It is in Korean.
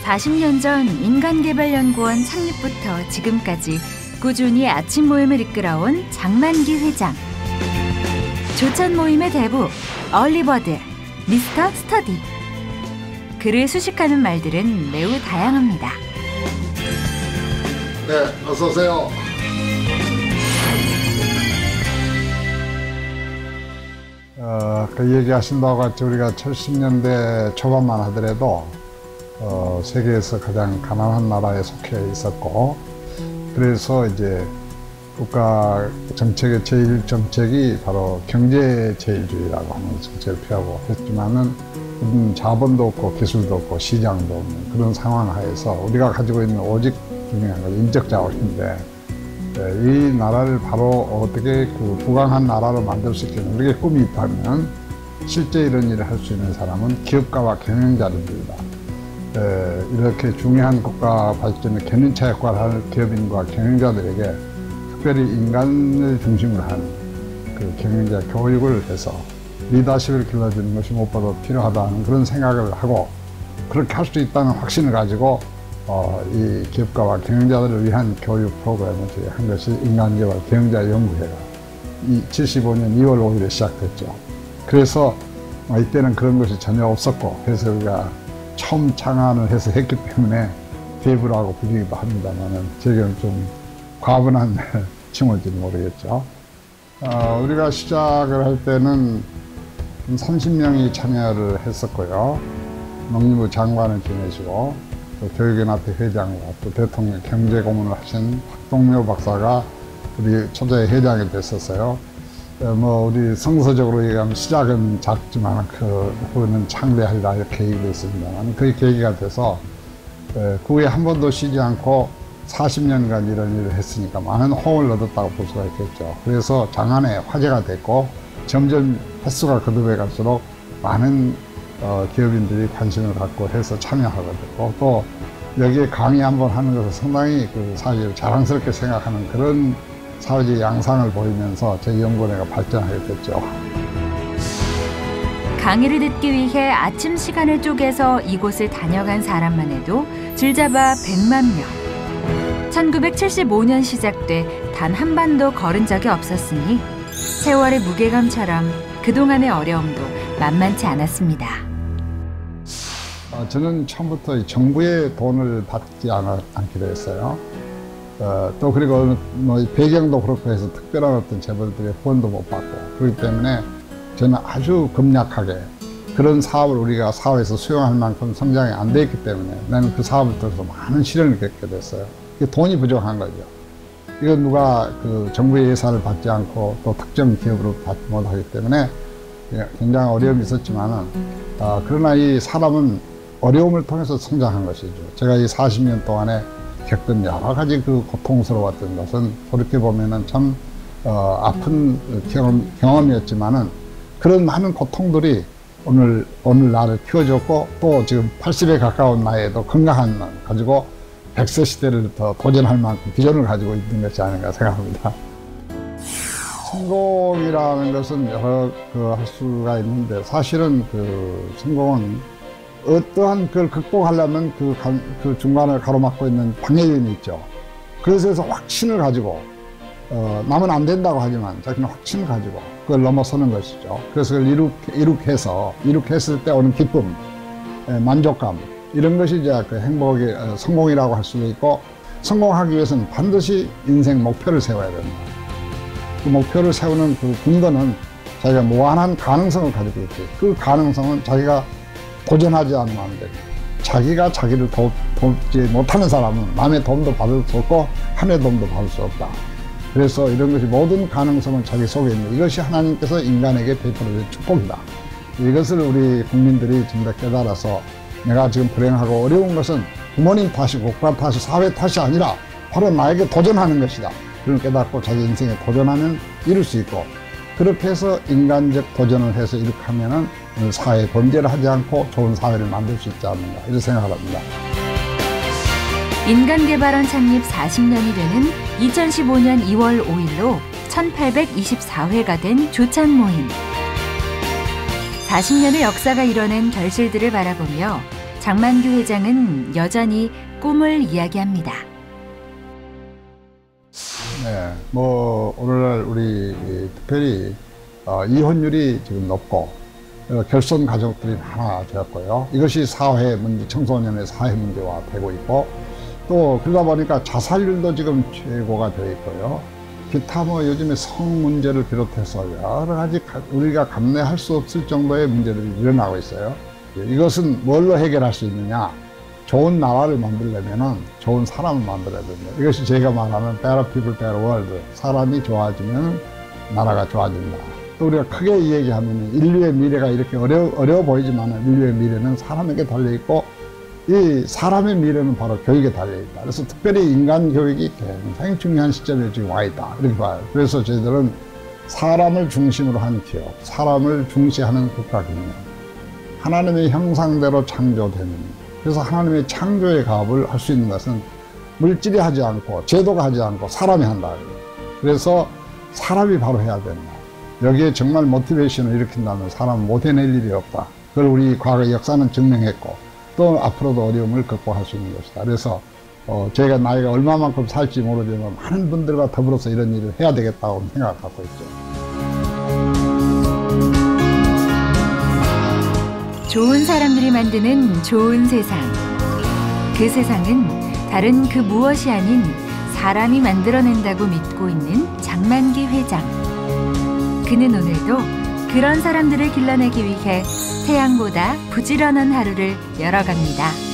40년 전 인간개발연구원 창립부터 지금까지 꾸준히 아침 모임을 이끌어온 장만기 회장. 조찬 모임의 대부, 얼리버드, 미스터 스터디. 그를 수식하는 말들은 매우 다양합니다. 네, 어서 오세요. 그 얘기하신다고 같이 우리가 70년대 초반만 하더라도 세계에서 가장 가난한 나라에 속해 있었고, 그래서 이제 국가 정책의 제일 정책이 바로 경제 제일주의라고 하는 정책을 펴고 했지만은 자본도 없고 기술도 없고 시장도 없는 그런 상황 하에서 우리가 가지고 있는 오직 중요한 건 인적 자원인데, 이 나라를 바로 어떻게 부강한 나라로 만들 수 있겠는 우리의 꿈이 있다면 실제 이런 일을 할 수 있는 사람은 기업가와 경영자들입니다. 이렇게 중요한 국가 발전의 견인차 역할을 하는 기업인과 경영자들에게 특별히 인간을 중심으로 한 그 경영자 교육을 해서 리더십을 길러주는 것이 무엇보다 필요하다는 그런 생각을 하고, 그렇게 할 수 있다는 확신을 가지고 이 기업가와 경영자들을 위한 교육 프로그램을 한 것이 인간개발 경영자연구회가 75년 2월 5일에 시작됐죠. 그래서 이때는 그런 것이 전혀 없었고, 그래서 우리가 처음 창안을 해서 했기 때문에 대부라고 불리기도 합니다만은 제게는 좀 과분한 칭호인지는 모르겠죠. 우리가 시작을 할 때는 30명이 참여를 했었고요. 농림부 장관을 지내시고 또 교육연합회 회장과 또 대통령 경제고문을 하신 박동묘 박사가 우리 초대 회장이 됐었어요. 우리 성서적으로 얘기하면 시작은 작지만 그 후에는 창대하리라 이렇게 얘기를 했습니다만, 그 계기가 돼서 그 후에 한 번도 쉬지 않고 40년간 이런 일을 했으니까 많은 호응을 얻었다고 볼 수가 있겠죠. 그래서 장안에 화제가 됐고 점점 횟수가 거듭해 갈수록 많은 기업인들이 관심을 갖고 해서 참여하게 됐고, 또 여기에 강의 한번 하는 것을 상당히 사실 자랑스럽게 생각하는 그런 사회적 양상을 보이면서 제 연구원회가 발전하게 됐죠. 강의를 듣기 위해 아침 시간을 쪼개서 이곳을 다녀간 사람만 해도 줄잡아 100만 명. 1975년 시작돼 단 한 번도 걸은 적이 없었으니 세월의 무게감처럼 그동안의 어려움도 만만치 않았습니다. 저는 처음부터 정부의 돈을 받지 않기로 했어요. 또 그리고 배경도 그렇고 해서 특별한 어떤 재벌들의 후원도 못 받고, 그렇기 때문에 저는 아주 금약하게 그런 사업을 우리가 사회에서 수용할 만큼 성장이 안 돼 있기 때문에 나는 그 사업을 통해서 많은 시련을 겪게 됐어요. 돈이 부족한 거죠. 이거 누가 정부의 예산을 받지 않고 또 특정 기업으로 받지 못하기 때문에 굉장히 어려움이 있었지만은, 그러나 이 사람은 어려움을 통해서 성장한 것이죠. 제가 이 40년 동안에 겪던 여러 가지 고통스러웠던 것은 그렇게 보면은 참 아픈 경험이었지만은, 그런 많은 고통들이 오늘 나를 키워줬고, 또 지금 80에 가까운 나이에도 건강한 날 가지고 100세 시대를 더 도전할 만큼 비전을 가지고 있는 것이 아닌가 생각합니다. 성공이라는 것은 여러 할 수가 있는데, 사실은 성공은 어떠한 그걸 극복하려면 그 중간을 가로막고 있는 방해인이 있죠. 그래서 확신을 가지고 남은 안 된다고 하지만 자기는 확신을 가지고 그걸 넘어서는 것이죠. 그래서 그걸 이룩했을 때 오는 기쁨, 만족감, 이런 것이 이제 그 행복의 성공이라고 할 수도 있고, 성공하기 위해서는 반드시 인생 목표를 세워야 됩니다. 그 목표를 세우는 그 근거는 자기가 무한한 가능성을 가지고 있고, 그 가능성은 자기가 도전하지 않으면 안 됩니다. 자기가 자기를 돕지 못하는 사람은 남의 도움도 받을 수 없고 하나의 도움도 받을 수 없다. 그래서 이런 것이 모든 가능성은 자기 속에 있는, 이것이 하나님께서 인간에게 베풀어준 축복이다. 이것을 우리 국민들이 좀 더 깨달아서 내가 지금 불행하고 어려운 것은 부모님 탓이고 국가 탓이 사회 탓이 아니라 바로 나에게 도전하는 것이다. 그걸 깨닫고 자기 인생에 도전하면 이룰 수 있고, 그렇게 해서 인간적 도전을 해서 이렇게 하면은 사회 범죄를 하지 않고 좋은 사회를 만들 수 있지 않는가, 이런 생각을 합니다. 인간개발원 창립 40년이 되는 2015년 2월 5일로 1824회가 된 조찬 모임. 40년의 역사가 이뤄낸 결실들을 바라보며 장만규 회장은 여전히 꿈을 이야기합니다. 네, 뭐 오늘날 우리 특별히 이혼율이 지금 높고 결손 가족들이 많아졌고요. 이것이 사회 문제, 청소년의 사회 문제화 되고 있고, 또 그러다 보니까 자살률도 지금 최고가 되어 있고요. 기타 뭐 요즘에 성 문제를 비롯해서 여러 가지 우리가 감내할 수 없을 정도의 문제들이 일어나고 있어요. 이것은 뭘로 해결할 수 있느냐? 좋은 나라를 만들려면 좋은 사람을 만들어야 됩니다. 이것이 제가 말하는 better people, better world. 사람이 좋아지면 나라가 좋아진다. 또 우리가 크게 이야기하면 인류의 미래가 이렇게 어려워 보이지만 인류의 미래는 사람에게 달려있고, 이 사람의 미래는 바로 교육에 달려있다. 그래서 특별히 인간 교육이 굉장히 중요한 시점에 지금 와 있다, 이렇게 봐요. 그래서 저희들은 사람을 중심으로 한 기업, 사람을 중시하는 국가경영, 하나님의 형상대로 창조되는, 그래서 하나님의 창조의 가업을 할 수 있는 것은 물질이 하지 않고 제도가 하지 않고 사람이 한다. 그래서 사람이 바로 해야 된다. 여기에 정말 모티베이션을 일으킨다면 사람은 못 해낼 일이 없다. 그걸 우리 과거 역사는 증명했고, 또 앞으로도 어려움을 극복할 수 있는 것이다. 그래서 저희가 나이가 얼마만큼 살지 모르지만 많은 분들과 더불어서 이런 일을 해야 되겠다고 생각을 갖고 있죠. 좋은 사람들이 만드는 좋은 세상. 그 세상은 다른 그 무엇이 아닌 사람이 만들어낸다고 믿고 있는 장만기 회장. 그는 오늘도 그런 사람들을 길러내기 위해 태양보다 부지런한 하루를 열어갑니다.